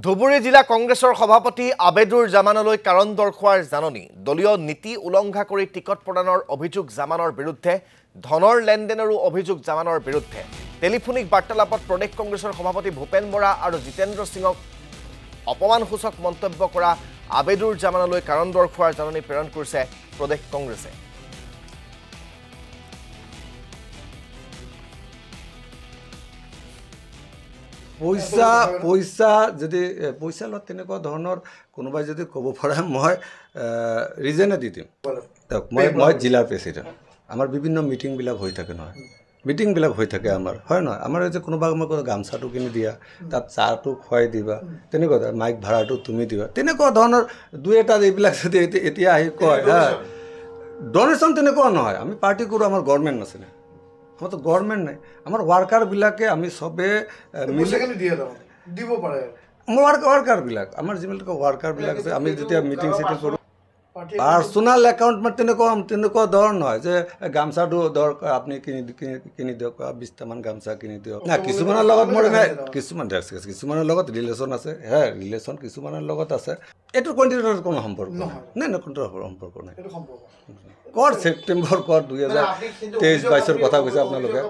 ধুবুৰী জিলা কংগ্ৰেছৰ সভাপতি আবেদুৰ জামানলৈ কাৰণ দৰ্শোৱাৰ জাননী দলীয় নীতি উলংঘা কৰি টিকট প্ৰদানৰ অভিযোগ জামানৰ বিৰুদ্ধে ধনৰ লেনদেনৰো অভিযোগ জামানৰ বিৰুদ্ধে টেলিফোনিক বাৰ্তালাপত প্ৰদেশ কংগ্ৰেছৰ সভাপতি ভূপেন বৰা আৰু জিতেন্দ্ৰ সিঙক অপমানসূচক মন্তব্য কৰা আবেদুৰ জামানলৈ কাৰণ দৰ্শোৱাৰ জাননী প্ৰেৰণ কৰিছে প্ৰদেশ কংগ্ৰেছে। পইচা যদি পইচা লত তেনেকুৱা ধৰণৰ কোনোবাই যদি ক'ব পাৰে মই ৰিজনে দি দিম। মই জিলাৰ প্ৰেচিডেণ্ট, আমাৰ বিভিন্ন মিটিংবিলাক হৈ থাকে নহয়, মিটিংবিলাক হৈ থাকে আমাৰ, হয় নহয়, আমাৰ যে কোনোবা আমাক গামচাটো কিনি দিয়া, তাত চাহটো খুৱাই দিবা, তেনেকুৱা মাইক ভাড়াটো তুমি দিবা, তেনেকুৱা ধৰণৰ দুই এটা এইবিলাক যদি এতিয়া আহি কয় হা ডনেশ্যন তেনেকুৱা নহয়। আমি পাৰ্টি কৰোঁ, আমাৰ গভৰ্ণমেণ্ট নাছিলে, আমাৰতো গভৰ্ণমেণ্ট নাই, আমাৰ ৱাৰ্কাৰবিলাকে আমি চবে ৱাৰ্কাৰবিলাক আমাৰ যিবিলাক ৱাৰ্কাৰবিলাক আছে, আমি যেতিয়া মিটিং চিটিং কৰোঁ পাৰ্চনেল একাউণ্ট মানে তেনেকুৱা ধৰণ নহয় যে গামচাটো দৰকাৰ আপুনি কিনি দিয়ক, 20টামান গামচা কিনি দিয়ক না। কিছুমানৰ লগত মোৰ কিছুমানৰ লগত ৰিলেশ্যন আছে, হ্যাঁ ৰিলেশ্যন কিছুমানৰ লগত আছে, এইটো কণ্টিনিউৰ কোনো সম্পৰ্ক নাই, কোনো সম্পৰ্ক নাই। কৰ ছেপ্টেম্বৰ 2023-22 কথা কৈছে আপোনালোকে।